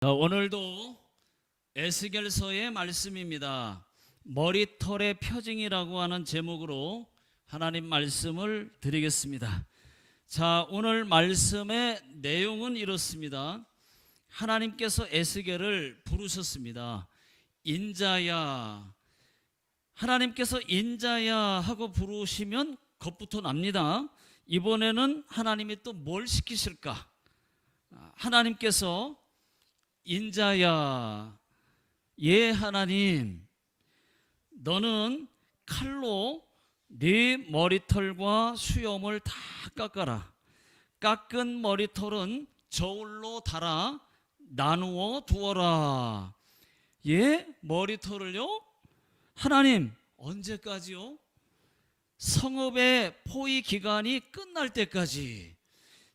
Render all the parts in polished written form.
오늘도 에스겔서의 말씀입니다. 머리털의 표징이라고 하는 제목으로 하나님 말씀을 드리겠습니다. 자, 오늘 말씀의 내용은 이렇습니다. 하나님께서 에스겔을 부르셨습니다. 인자야. 하나님께서 인자야 하고 부르시면 겁부터 납니다. 이번에는 하나님이 또 뭘 시키실까? 하나님께서 인자야, 예 하나님, 너는 칼로 네 머리털과 수염을 다 깎아라. 깎은 머리털은 저울로 달아 나누어 두어라. 예? 머리털을요? 하나님, 언제까지요? 성읍의 포위 기간이 끝날 때까지.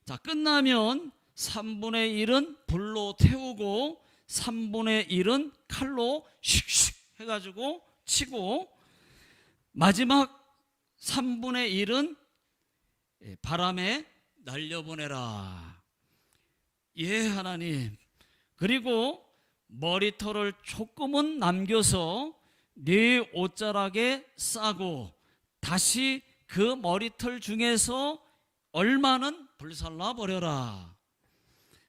자, 끝나면 3분의 1은 불로 태우고 3분의 1은 칼로 슉슉 해가지고 치고 마지막 3분의 1은 바람에 날려보내라. 예 하나님. 그리고 머리털을 조금은 남겨서 네 옷자락에 싸고 다시 그 머리털 중에서 얼마는 불살라 버려라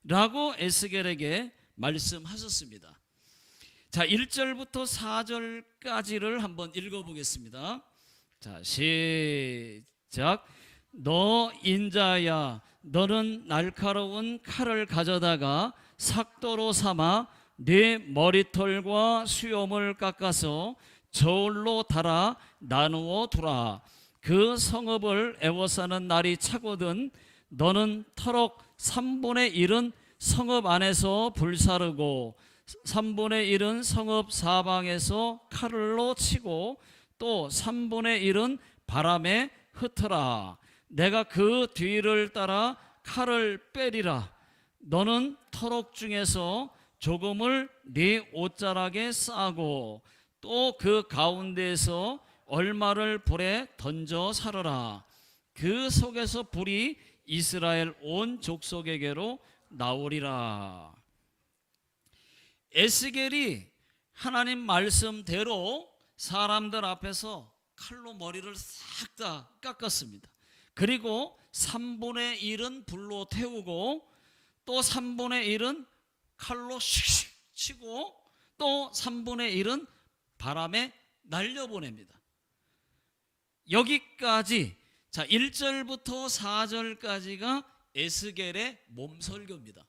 라고 에스겔에게 말씀하셨습니다. 자, 1절부터 4절까지를 한번 읽어보겠습니다. 자, 시작. 너 인자야, 너는 날카로운 칼을 가져다가 삭도로 삼아 네 머리털과 수염을 깎아서 저울로 달아 나누어 두라. 그 성읍을 애워싸는 날이 차거든 너는 터럭 3분의 1은 성읍 안에서 불사르고 3분의 1은 성읍 사방에서 칼로 치고 또 3분의 1은 바람에 흩어라. 내가 그 뒤를 따라 칼을 빼리라. 너는 터럭 중에서 조금을 네 옷자락에 싸고 또 그 가운데에서 얼마를 불에 던져 살아라. 그 속에서 불이 이스라엘 온 족속에게로 나오리라. 에스겔이 하나님 말씀대로 사람들 앞에서 칼로 머리를 싹 다 깎았습니다. 그리고 3분의 1은 불로 태우고 또 3분의 1은 칼로 슉슉 치고 또 3분의 1은 바람에 날려보냅니다. 여기까지, 자, 1절부터 4절까지가 에스겔의 몸설교입니다.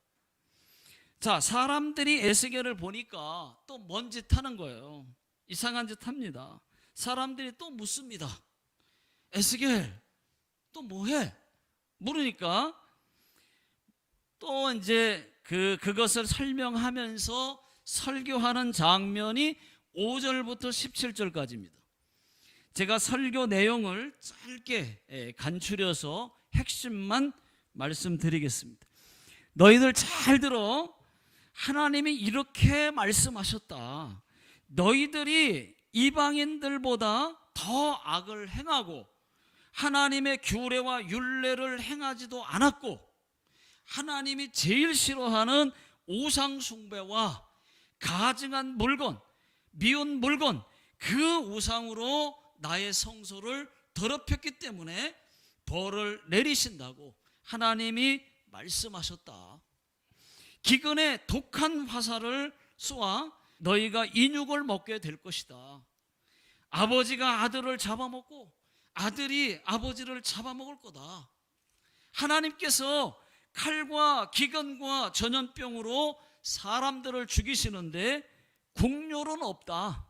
자, 사람들이 에스겔을 보니까 또 뭔 짓 하는 거예요. 이상한 짓 합니다. 사람들이 또 묻습니다. 에스겔 또 뭐해? 물으니까 또 이제 그것을 설명하면서 설교하는 장면이 5절부터 17절까지입니다. 제가 설교 내용을 짧게 간추려서 핵심만 말씀드리겠습니다. 너희들 잘 들어. 하나님이 이렇게 말씀하셨다. 너희들이 이방인들보다 더 악을 행하고 하나님의 규례와 율례를 행하지도 않았고 하나님이 제일 싫어하는 우상 숭배와 가증한 물건, 미운 물건, 그 우상으로 나의 성소를 더럽혔기 때문에 벌을 내리신다고 하나님이 말씀하셨다. 기근에 독한 화살을 쏘아 너희가 인육을 먹게 될 것이다. 아버지가 아들을 잡아먹고 아들이 아버지를 잡아먹을 거다. 하나님께서 칼과 기근과 전염병으로 사람들을 죽이시는데 국료는 없다.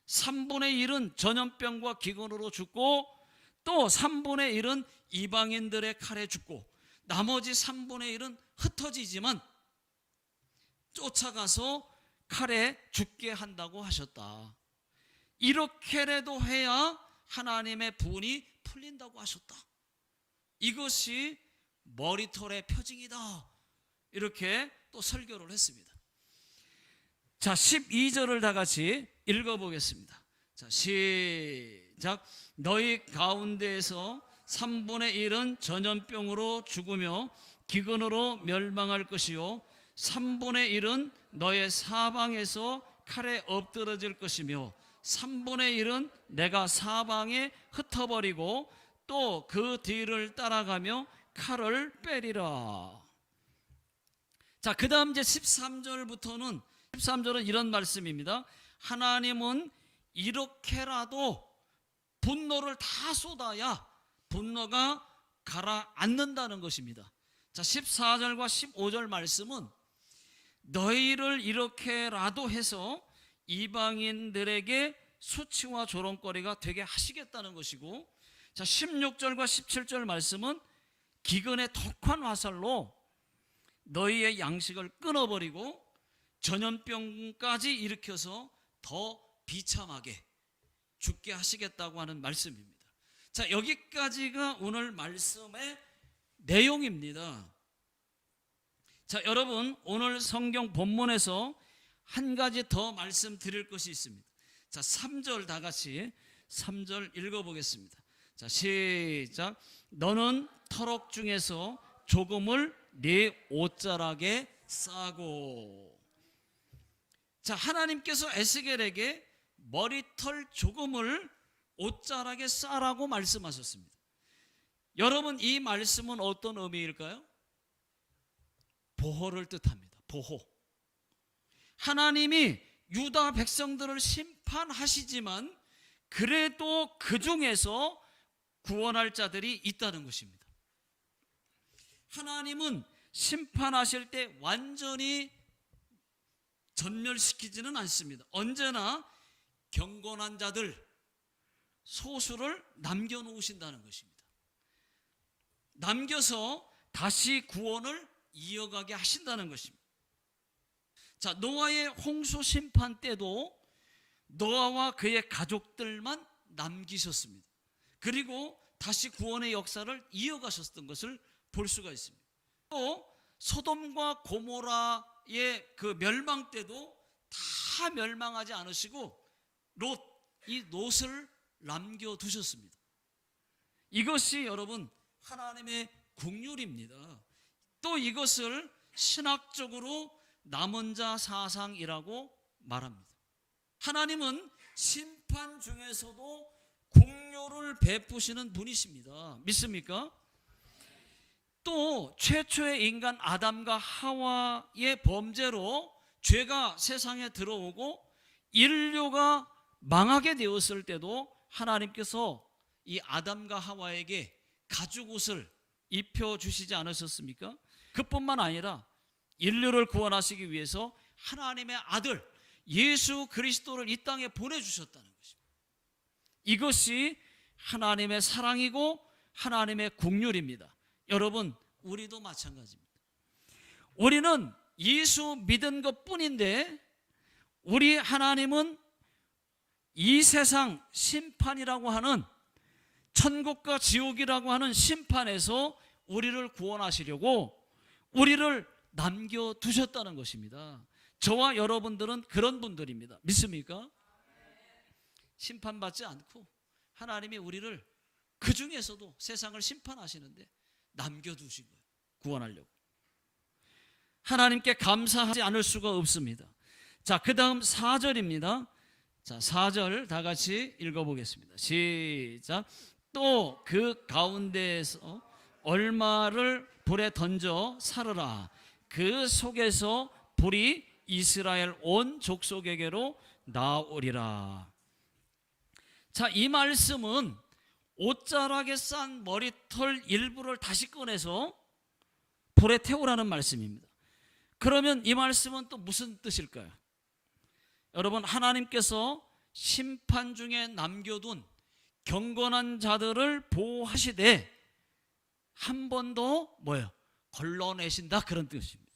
3분의 1은 전염병과 기근으로 죽고 또 3분의 1은 이방인들의 칼에 죽고 나머지 3분의 1은 흩어지지만 쫓아가서 칼에 죽게 한다고 하셨다. 이렇게라도 해야 하나님의 분이 풀린다고 하셨다. 이것이 머리털의 표징이다. 이렇게 또 설교를 했습니다. 자, 12절을 다 같이 읽어보겠습니다. 자, 시작. 너희 가운데에서 3분의 1은 전염병으로 죽으며 기근으로 멸망할 것이요 3분의 1은 너의 사방에서 칼에 엎드러질 것이며 3분의 1은 내가 사방에 흩어버리고 또 그 뒤를 따라가며 칼을 빼리라. 자, 그 다음 이제 13절은 이런 말씀입니다. 하나님은 이렇게라도 분노를 다 쏟아야 분노가 가라앉는다는 것입니다. 자, 14절과 15절 말씀은 너희를 이렇게라도 해서 이방인들에게 수치와 조롱거리가 되게 하시겠다는 것이고, 자, 16절과 17절 말씀은 기근의 독한 화살로 너희의 양식을 끊어버리고 전염병까지 일으켜서 더 비참하게 죽게 하시겠다고 하는 말씀입니다. 자, 여기까지가 오늘 말씀의 내용입니다. 자, 여러분, 오늘 성경 본문에서 한 가지 더 말씀드릴 것이 있습니다. 자, 3절 다 같이 3절 읽어보겠습니다. 자, 시작. 너는 터럭 중에서 조금을 네 옷자락에 싸고. 자, 하나님께서 에스겔에게 머리털 조금을 옷자락에 싸라고 말씀하셨습니다. 여러분, 이 말씀은 어떤 의미일까요? 보호를 뜻합니다. 보호. 하나님이 유다 백성들을 심판하시지만 그래도 그 중에서 구원할 자들이 있다는 것입니다. 하나님은 심판하실 때 완전히 전멸시키지는 않습니다. 언제나 경건한 자들 소수를 남겨놓으신다는 것입니다. 남겨서 다시 구원을 이어가게 하신다는 것입니다. 자, 노아의 홍수 심판 때도 노아와 그의 가족들만 남기셨습니다. 그리고 다시 구원의 역사를 이어가셨던 것을 볼 수가 있습니다. 또 소돔과 고모라의 그 멸망 때도 다 멸망하지 않으시고 이 롯을 남겨두셨습니다. 이것이 여러분 하나님의 긍휼입니다. 또 이것을 신학적으로 남은 자 사상이라고 말합니다. 하나님은 심판 중에서도 긍휼을 베푸시는 분이십니다. 믿습니까? 또 최초의 인간 아담과 하와의 범죄로 죄가 세상에 들어오고 인류가 망하게 되었을 때도 하나님께서 이 아담과 하와에게 가죽옷을 입혀주시지 않으셨습니까? 그뿐만 아니라 인류를 구원하시기 위해서 하나님의 아들 예수 그리스도를 이 땅에 보내주셨다는 것입니다. 이것이 하나님의 사랑이고 하나님의 긍휼입니다. 여러분, 우리도 마찬가지입니다. 우리는 예수 믿은 것뿐인데 우리 하나님은 이 세상 심판이라고 하는 천국과 지옥이라고 하는 심판에서 우리를 구원하시려고 우리를 남겨두셨다는 것입니다. 저와 여러분들은 그런 분들입니다. 믿습니까? 심판받지 않고 하나님이 우리를 그 중에서도 세상을 심판하시는데 남겨두신 거예요. 구원하려고. 하나님께 감사하지 않을 수가 없습니다. 자, 그 다음 4절입니다. 자, 4절 다 같이 읽어보겠습니다. 시작. 또 그 가운데에서 얼마를 불에 던져 살으라. 그 속에서 불이 이스라엘 온 족속에게로 나오리라. 자, 이 말씀은 옷자락에 싼 머리털 일부를 다시 꺼내서 불에 태우라는 말씀입니다. 그러면 이 말씀은 또 무슨 뜻일까요? 여러분, 하나님께서 심판 중에 남겨둔 경건한 자들을 보호하시되 한 번 더 걸러내신다, 그런 뜻입니다.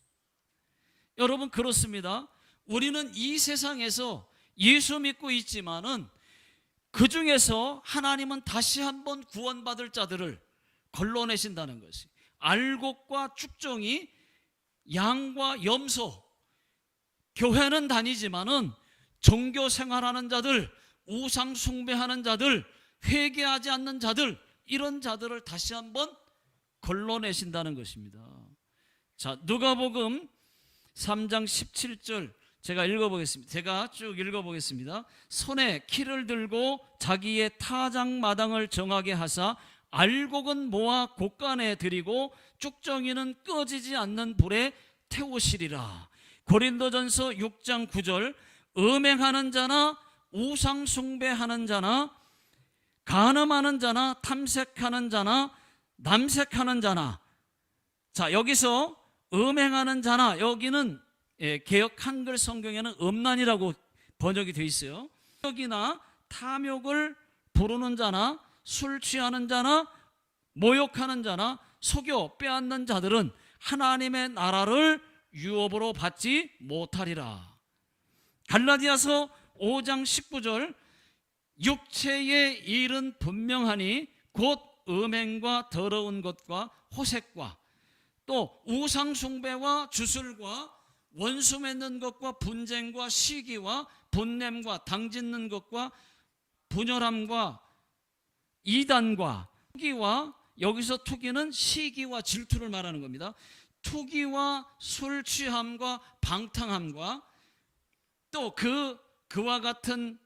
여러분, 그렇습니다. 우리는 이 세상에서 예수 믿고 있지만은 그 중에서 하나님은 다시 한번 구원받을 자들을 걸러내신다는 것이, 알곡과 쭉정이 양과 염소, 교회는 다니지만은 종교 생활하는 자들, 우상 숭배하는 자들, 회개하지 않는 자들, 이런 자들을 다시 한번 걸러내신다는 것입니다. 자, 누가복음 3장 17절 제가 읽어보겠습니다. 제가 쭉 읽어보겠습니다. 손에 키를 들고 자기의 타작마당을 정하게 하사 알곡은 모아 곳간에 들이고 쭉정이는 꺼지지 않는 불에 태우시리라. 고린도전서 6장 9절 음행하는 자나 우상 숭배하는 자나 간음하는 자나 탐색하는 자나 남색하는 자나, 자 여기서 음행하는 자나, 여기는 개역 한글 성경에는 음란이라고 번역이 되어 있어요. 탐욕이나 탐욕을 부르는 자나 술 취하는 자나 모욕하는 자나 속여 빼앗는 자들은 하나님의 나라를 유업으로 받지 못하리라. 갈라디아서 5장 19절 육체의 일은 분명하니 곧 음행과 더러운 것과 호색과 또 우상 숭배와 주술과 원수 맺는 것과 분쟁과 시기와 분냄과 당짓는 것과 분열함과 이단과 투기와, 여기서 투기는 시기와 질투를 말하는 겁니다. 투기와 술 취함과 방탕함과 또 그와 같은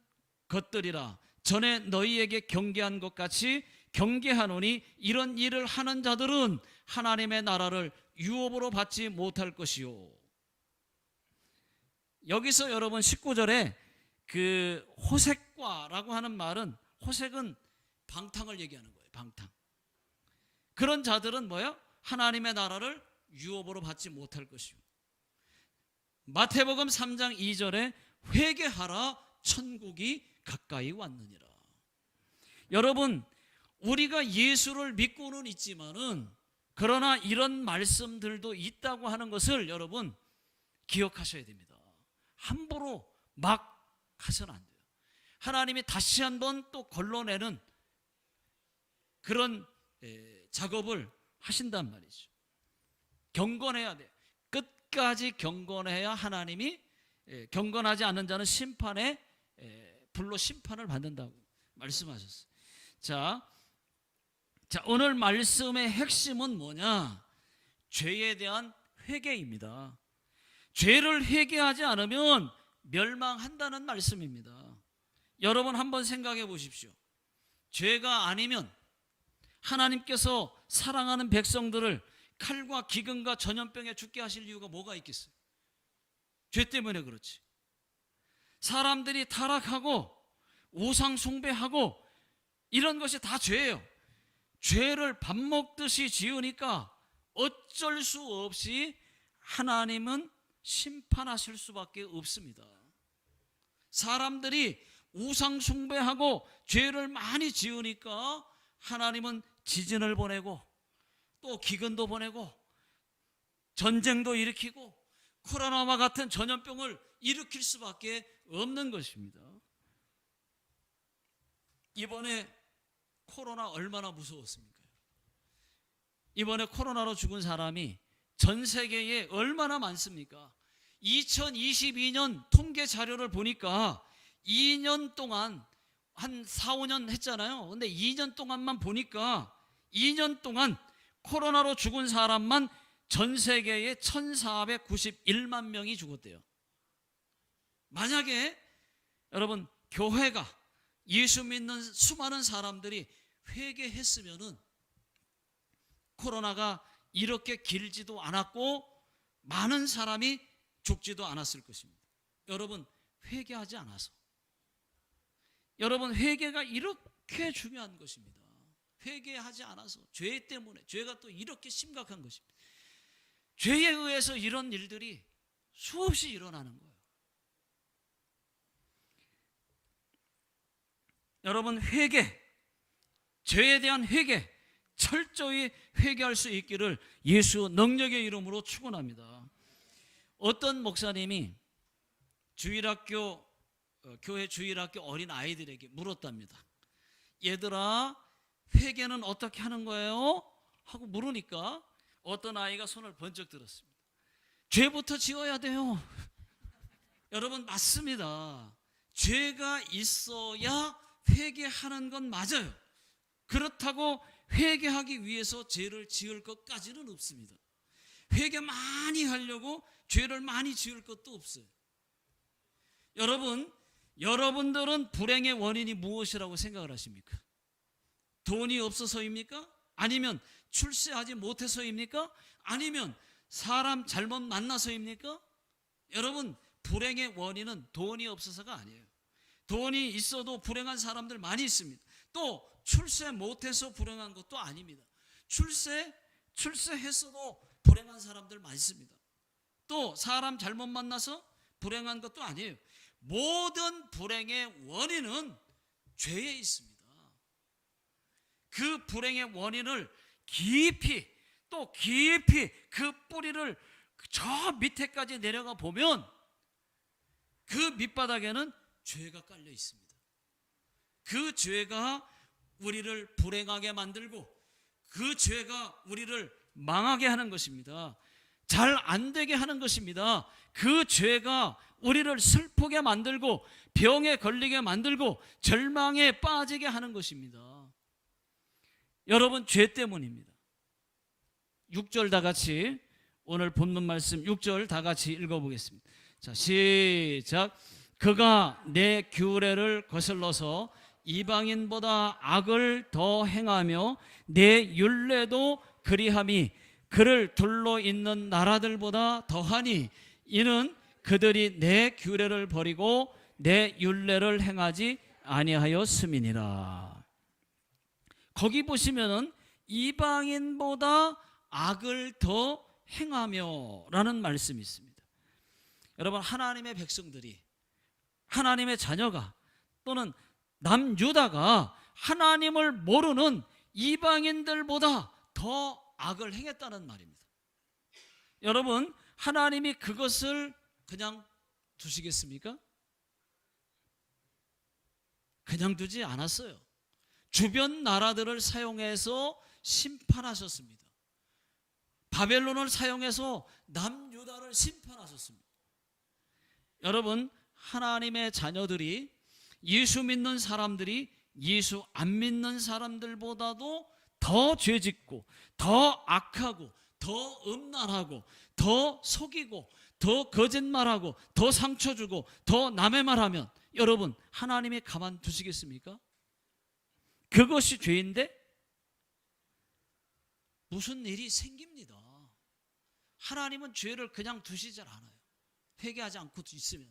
것들이라 전에 너희에게 경계한 것 같이 경계하노니 이런 일을 하는 자들은 하나님의 나라를 유업으로 받지 못할 것이요. 여기서 여러분 19절에 그 호색과라고 하는 말은, 호색은 방탕을 얘기하는 거예요. 방탕. 그런 자들은 뭐예요? 하나님의 나라를 유업으로 받지 못할 것이요. 마태복음 3장 2절에 회개하라 천국이 가까이 왔느니라. 여러분, 우리가 예수를 믿고는 있지만은 그러나 이런 말씀들도 있다고 하는 것을 여러분 기억하셔야 됩니다. 함부로 막 하서는 안 돼요. 하나님이 다시 한번 또 걸러내는 그런 작업을 하신단 말이죠. 경건해야 돼요. 끝까지 경건해야 하나님이, 경건하지 않는 자는 심판에 불로 심판을 받는다고 말씀하셨어요. 자, 오늘 말씀의 핵심은 뭐냐? 죄에 대한 회개입니다. 죄를 회개하지 않으면 멸망한다는 말씀입니다. 여러분 한번 생각해 보십시오. 죄가 아니면 하나님께서 사랑하는 백성들을 칼과 기근과 전염병에 죽게 하실 이유가 뭐가 있겠어요? 죄 때문에 그렇지. 사람들이 타락하고 우상 숭배하고 이런 것이 다 죄예요. 죄를 밥 먹듯이 지으니까 어쩔 수 없이 하나님은 심판하실 수밖에 없습니다. 사람들이 우상 숭배하고 죄를 많이 지으니까 하나님은 지진을 보내고 또 기근도 보내고 전쟁도 일으키고 코로나와 같은 전염병을 일으킬 수밖에 없는 것입니다. 이번에 코로나 얼마나 무서웠습니까? 이번에 코로나로 죽은 사람이 전 세계에 얼마나 많습니까? 2022년 통계 자료를 보니까 2년 동안 한 4, 5년 했잖아요. 근데 2년 동안만 보니까 2년 동안 코로나로 죽은 사람만 전 세계에 1491만 명이 죽었대요. 만약에 여러분 교회가 예수 믿는 수많은 사람들이 회개했으면은 코로나가 이렇게 길지도 않았고 많은 사람이 죽지도 않았을 것입니다. 여러분 회개하지 않아서, 여러분 회개가 이렇게 중요한 것입니다. 회개하지 않아서, 죄 때문에, 죄가 또 이렇게 심각한 것입니다. 죄에 의해서 이런 일들이 수없이 일어나는 거예요. 여러분 회개, 죄에 대한 회개, 철저히 회개할 수 있기를 예수 능력의 이름으로 축원합니다. 어떤 목사님이 교회 주일학교 어린 아이들에게 물었답니다. 얘들아, 회개는 어떻게 하는 거예요? 하고 물으니까 어떤 아이가 손을 번쩍 들었습니다. 죄부터 지어야 돼요. 여러분 맞습니다. 죄가 있어야 회개하는 건 맞아요. 그렇다고 회개하기 위해서 죄를 지을 것까지는 없습니다. 회개 많이 하려고 죄를 많이 지을 것도 없어요. 여러분들은 불행의 원인이 무엇이라고 생각을 하십니까? 돈이 없어서입니까? 아니면 출세하지 못해서입니까? 아니면 사람 잘못 만나서입니까? 여러분, 불행의 원인은 돈이 없어서가 아니에요. 돈이 있어도 불행한 사람들 많이 있습니다. 또 출세 못해서 불행한 것도 아닙니다. 출세했어도 불행한 사람들 많습니다. 또 사람 잘못 만나서 불행한 것도 아니에요. 모든 불행의 원인은 죄에 있습니다. 그 불행의 원인을 깊이 그 뿌리를 저 밑에까지 내려가 보면 그 밑바닥에는 죄가 깔려 있습니다. 그 죄가 우리를 불행하게 만들고 그 죄가 우리를 망하게 하는 것입니다. 잘 안 되게 하는 것입니다. 그 죄가 우리를 슬프게 만들고 병에 걸리게 만들고 절망에 빠지게 하는 것입니다. 여러분, 죄 때문입니다. 6절 다 같이, 오늘 본문 말씀 6절 다 같이 읽어보겠습니다. 자, 시작. 그가 내 규례를 거슬러서 이방인보다 악을 더 행하며 내 율례도 그리함이 그를 둘러 있는 나라들보다 더하니 이는 그들이 내 규례를 버리고 내 율례를 행하지 아니하였음이니라. 거기 보시면은 이방인보다 악을 더 행하며 라는 말씀이 있습니다. 여러분, 하나님의 백성들이, 하나님의 자녀가 또는 남유다가 하나님을 모르는 이방인들보다 더 악을 행했다는 말입니다. 여러분, 하나님이 그것을 그냥 두시겠습니까? 그냥 두지 않았어요. 주변 나라들을 사용해서 심판하셨습니다. 바벨론을 사용해서 남유다를 심판하셨습니다. 여러분, 하나님의 자녀들이, 예수 믿는 사람들이 예수 안 믿는 사람들보다도 더 죄짓고 더 악하고 더 음란하고 더 속이고 더 거짓말하고 더 상처 주고 더 남의 말하면 여러분, 하나님이 가만 두시겠습니까? 그것이 죄인데 무슨 일이 생깁니다. 하나님은 죄를 그냥 두시질 않아요. 회개하지 않고 있으면.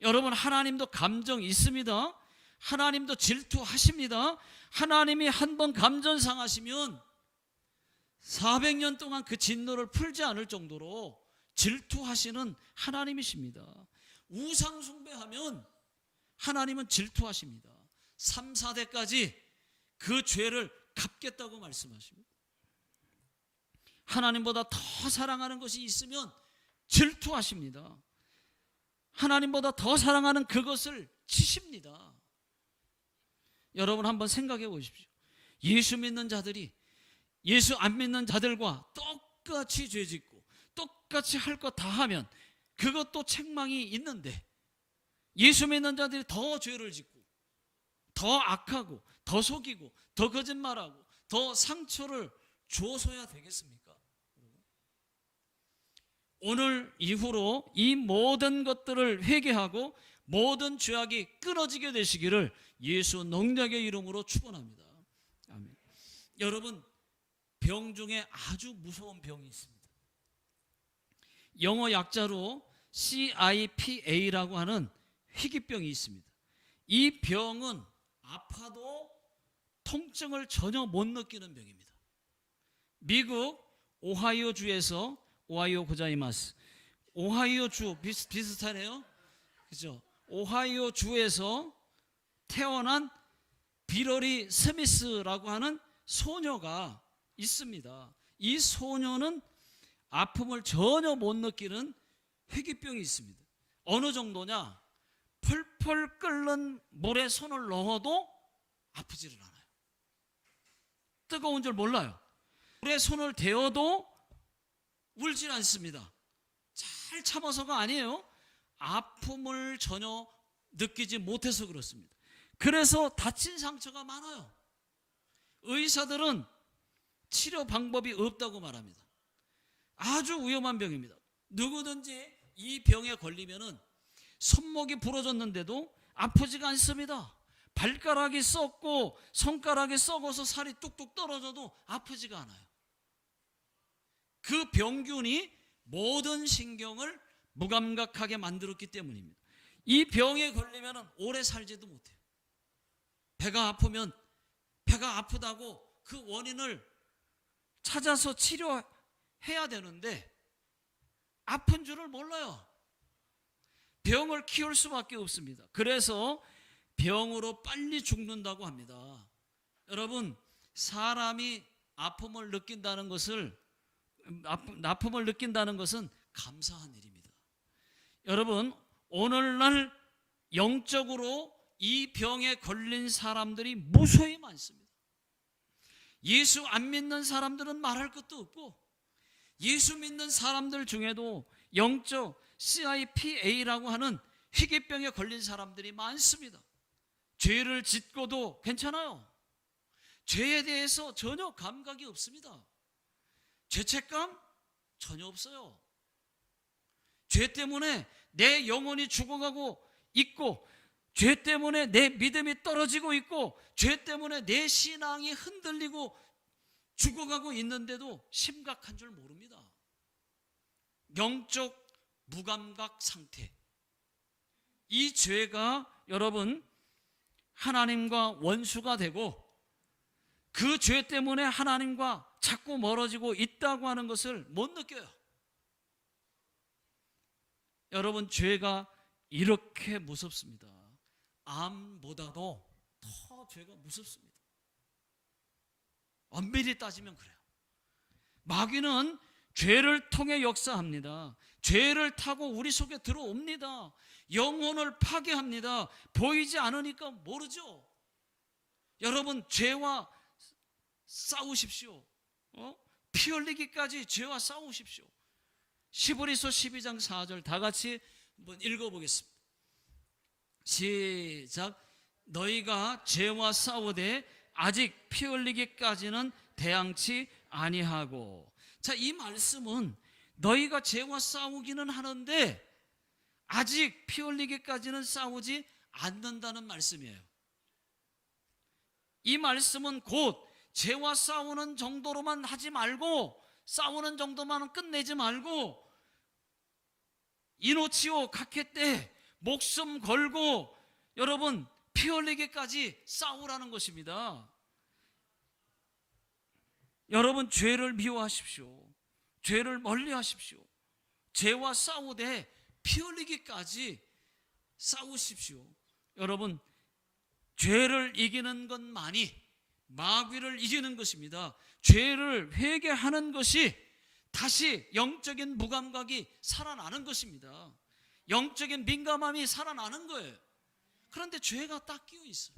여러분, 하나님도 감정이 있습니다. 하나님도 질투하십니다. 하나님이 한번 감정 상하시면 400년 동안 그 진노를 풀지 않을 정도로 질투하시는 하나님이십니다. 우상 숭배하면 하나님은 질투하십니다. 3, 4대까지 그 죄를 갚겠다고 말씀하십니다. 하나님보다 더 사랑하는 것이 있으면 질투하십니다. 하나님보다 더 사랑하는 그것을 치십니다. 여러분, 한번 생각해 보십시오. 예수 믿는 자들이 예수 안 믿는 자들과 똑같이 죄짓고 똑같이 할 것 다 하면 그것도 책망이 있는데, 예수 믿는 자들이 더 죄를 짓고 더 악하고 더 속이고 더 거짓말하고 더 상처를 줘서야 되겠습니까? 오늘 이후로 이 모든 것들을 회개하고 모든 죄악이 끊어지게 되시기를 예수 능력의 이름으로 축원합니다. 아멘. 여러분, 병 중에 아주 무서운 병이 있습니다. 영어 약자로 CIPA라고 하는 희귀병이 있습니다. 이 병은 아파도 통증을 전혀 못 느끼는 병입니다. 미국 오하이오주에서, 오하이오 고자이마스, 오하이오주 비슷하네요. 그죠? 오하이오주에서 태어난 비러리 스미스라고 하는 소녀가 있습니다. 이 소녀는 아픔을 전혀 못 느끼는 희귀병이 있습니다. 어느 정도냐? 펄펄 끓는 물에 손을 넣어도 아프지를 않아요. 뜨거운 줄 몰라요. 물에 손을 대어도 울질 않습니다. 잘 참아서가 아니에요. 아픔을 전혀 느끼지 못해서 그렇습니다. 그래서 다친 상처가 많아요. 의사들은 치료 방법이 없다고 말합니다. 아주 위험한 병입니다. 누구든지 이 병에 걸리면은 손목이 부러졌는데도 아프지가 않습니다. 발가락이 썩고 손가락이 썩어서 살이 뚝뚝 떨어져도 아프지가 않아요. 그 병균이 모든 신경을 무감각하게 만들었기 때문입니다. 이 병에 걸리면 오래 살지도 못해요. 배가 아프면 배가 아프다고 그 원인을 찾아서 치료해야 되는데 아픈 줄을 몰라요. 병을 키울 수밖에 없습니다. 그래서 병으로 빨리 죽는다고 합니다. 여러분, 사람이 아픔을 느낀다는 것은 감사한 일입니다. 여러분, 오늘날 영적으로 이 병에 걸린 사람들이 무수히 많습니다. 예수 안 믿는 사람들은 말할 것도 없고, 예수 믿는 사람들 중에도 영적 CIPA라고 하는 희귀병에 걸린 사람들이 많습니다. 죄를 짓고도 괜찮아요. 죄에 대해서 전혀 감각이 없습니다. 죄책감 전혀 없어요. 죄 때문에 내 영혼이 죽어가고 있고, 죄 때문에 내 믿음이 떨어지고 있고, 죄 때문에 내 신앙이 흔들리고 죽어가고 있는데도 심각한 줄 모릅니다. 영적 무감각 상태. 이 죄가 여러분 하나님과 원수가 되고 그 죄 때문에 하나님과 자꾸 멀어지고 있다고 하는 것을 못 느껴요. 여러분, 죄가 이렇게 무섭습니다. 암보다도 더 죄가 무섭습니다. 엄밀히 따지면 그래요. 마귀는 죄를 통해 역사합니다. 죄를 타고 우리 속에 들어옵니다. 영혼을 파괴합니다. 보이지 않으니까 모르죠. 여러분, 죄와 싸우십시오. 피 흘리기까지 죄와 싸우십시오. 히브리서 12장 4절 다 같이 한번 읽어보겠습니다. 시작. 너희가 죄와 싸우되 아직 피 흘리기까지는 대항치 아니하고. 자, 이 말씀은 너희가 죄와 싸우기는 하는데 아직 피 흘리기까지는 싸우지 않는다는 말씀이에요. 이 말씀은 곧 죄와 싸우는 정도로만 하지 말고, 싸우는 정도만 끝내지 말고, 이노치오 카케 때 목숨 걸고 여러분 피 흘리기까지 싸우라는 것입니다. 여러분, 죄를 미워하십시오. 죄를 멀리하십시오. 죄와 싸우되 피 흘리기까지 싸우십시오. 여러분, 죄를 이기는 것만이 마귀를 이기는 것입니다. 죄를 회개하는 것이 다시 영적인 무감각이 살아나는 것입니다. 영적인 민감함이 살아나는 거예요. 그런데 죄가 딱 끼어 있어요.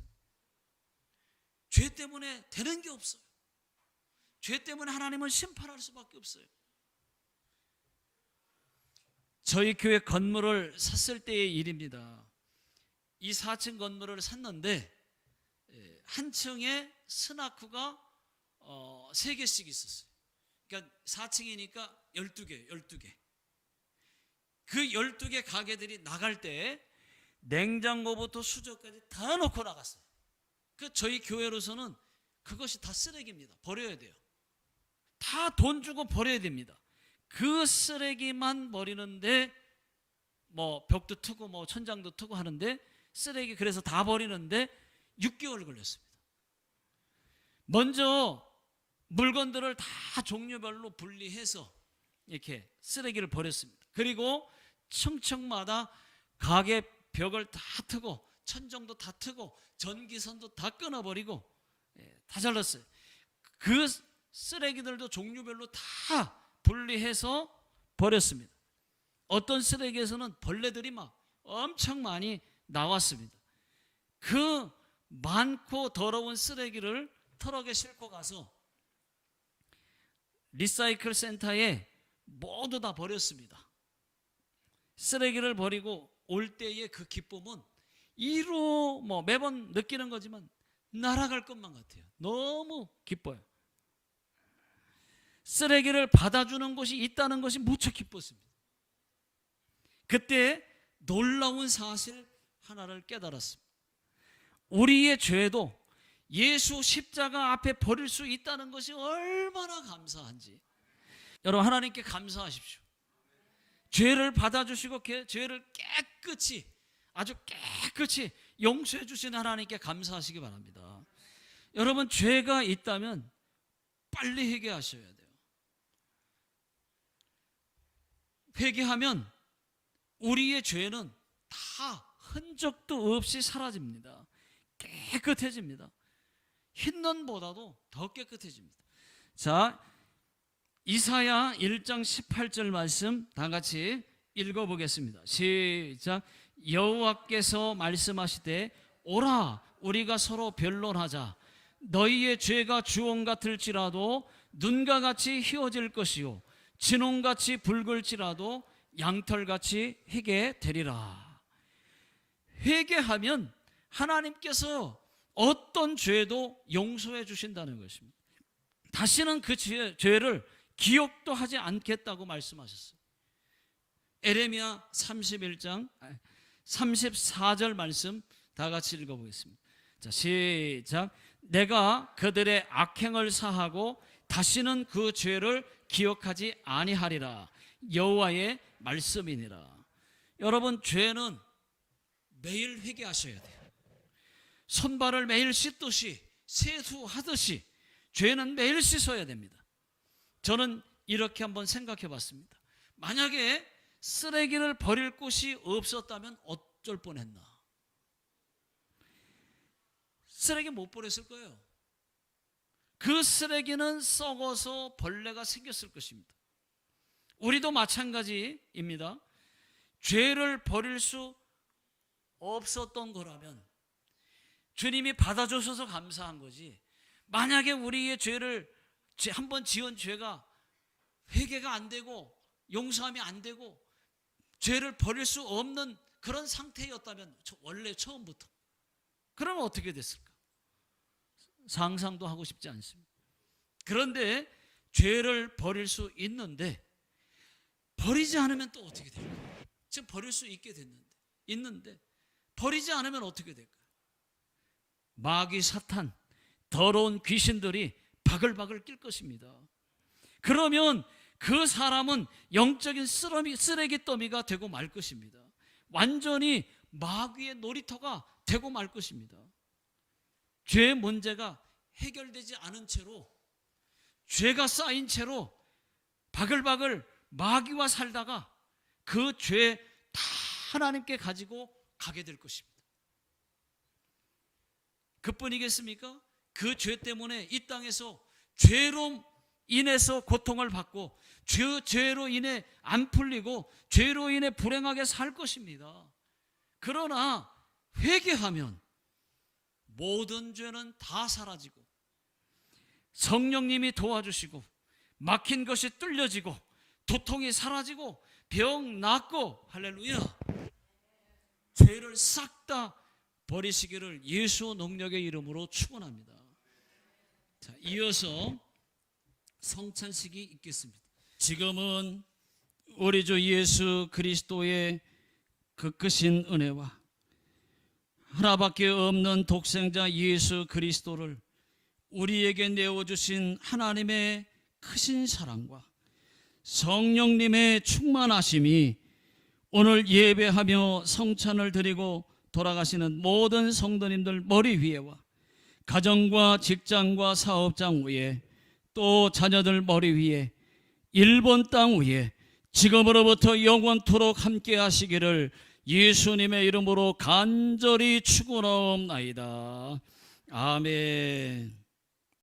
죄 때문에 되는 게 없어요. 죄 때문에 하나님은 심판할 수밖에 없어요. 저희 교회 건물을 샀을 때의 일입니다. 이 4층 건물을 샀는데 한 층에 스나크가 3개씩 있었어요. 그러니까 4층이니까 12개. 그 12개 가게들이 나갈 때 냉장고부터 수저까지 다 놓고 나갔어요. 그 저희 교회로서는 그것이 다 쓰레기입니다. 버려야 돼요. 다 돈 주고 버려야 됩니다. 그 쓰레기만 버리는데 뭐 벽도 트고 뭐 천장도 트고 하는데 쓰레기 그래서 다 버리는데 6개월 걸렸습니다. 먼저 물건들을 다 종류별로 분리해서 이렇게 쓰레기를 버렸습니다. 그리고 층층마다 가게 벽을 다 트고 천정도 다 트고 전기선도 다 끊어버리고 다 잘랐어요. 그 쓰레기들도 종류별로 다 분리해서 버렸습니다. 어떤 쓰레기에서는 벌레들이 막 엄청 많이 나왔습니다. 그 많고 더러운 쓰레기를 트럭에 싣고 가서 리사이클 센터에 모두 다 버렸습니다. 쓰레기를 버리고 올 때의 그 기쁨은 이로 뭐 매번 느끼는 거지만 날아갈 것만 같아요. 너무 기뻐요. 쓰레기를 받아주는 곳이 있다는 것이 무척 기뻤습니다. 그때 놀라운 사실 하나를 깨달았습니다. 우리의 죄도 예수 십자가 앞에 버릴 수 있다는 것이 얼마나 감사한지. 여러분, 하나님께 감사하십시오. 죄를 받아주시고 죄를 깨끗이, 아주 깨끗이 용서해 주신 하나님께 감사하시기 바랍니다. 여러분, 죄가 있다면 빨리 회개하셔야 돼요. 회개하면 우리의 죄는 다 흔적도 없이 사라집니다. 깨끗해집니다. 흰눈보다도 더 깨끗해집니다. 자, 이사야 1장 18절 말씀 다 같이 읽어보겠습니다. 시작. 여호와께서 말씀하시되 오라 우리가 서로 변론하자. 너희의 죄가 주홍 같을지라도 눈과 같이 희어질 것이요 진홍같이 붉을지라도 양털같이 희게 되리라. 회개하면 하나님께서 어떤 죄도 용서해 주신다는 것입니다. 다시는 그 죄를 기억도 하지 않겠다고 말씀하셨어요. 에레미야 31장 34절 말씀 다 같이 읽어보겠습니다. 자, 시작. 내가 그들의 악행을 사하고 다시는 그 죄를 기억하지 아니하리라. 여호와의 말씀이니라. 여러분, 죄는 매일 회개하셔야 돼요. 손발을 매일 씻듯이, 세수하듯이 죄는 매일 씻어야 됩니다. 저는 이렇게 한번 생각해 봤습니다. 만약에 쓰레기를 버릴 곳이 없었다면 어쩔 뻔했나? 쓰레기 못 버렸을 거예요. 그 쓰레기는 썩어서 벌레가 생겼을 것입니다. 우리도 마찬가지입니다. 죄를 버릴 수 없었던 거라면 주님이 받아주셔서 감사한 거지, 만약에 우리의 죄를 한번 지은 죄가 회개가 안 되고 용서함이 안 되고 죄를 버릴 수 없는 그런 상태였다면, 원래 처음부터, 그러면 어떻게 됐을까? 상상도 하고 싶지 않습니다. 그런데 죄를 버릴 수 있는데 버리지 않으면 또 어떻게 될까요? 지금 버릴 수 있는데 버리지 않으면 어떻게 될까요? 마귀, 사탄, 더러운 귀신들이 바글바글 낄 것입니다. 그러면 그 사람은 영적인 쓰레기 더미가 되고 말 것입니다. 완전히 마귀의 놀이터가 되고 말 것입니다. 죄의 문제가 해결되지 않은 채로, 죄가 쌓인 채로 바글바글 마귀와 살다가 그 죄 다 하나님께 가지고 가게 될 것입니다. 그뿐이겠습니까? 그 죄 때문에 이 땅에서 죄로 인해서 고통을 받고 죄로 인해 안 풀리고 죄로 인해 불행하게 살 것입니다. 그러나 회개하면 모든 죄는 다 사라지고 성령님이 도와주시고 막힌 것이 뚫려지고 도통이 사라지고 병 낫고, 할렐루야, 죄를 싹 다 버리시기를 예수 능력의 이름으로 축원합니다. 자, 이어서 성찬식이 있겠습니다. 지금은 우리 주 예수 그리스도의 그 크신 은혜와 하나밖에 없는 독생자 예수 그리스도를 우리에게 내어주신 하나님의 크신 사랑과 성령님의 충만하심이 오늘 예배하며 성찬을 드리고 돌아가시는 모든 성도님들 머리 위에와 가정과 직장과 사업장 위에, 또 자녀들 머리 위에, 일본 땅 위에 지금으로부터 영원토록 함께 하시기를 예수님의 이름으로 간절히 축원하옵나이다. 아멘.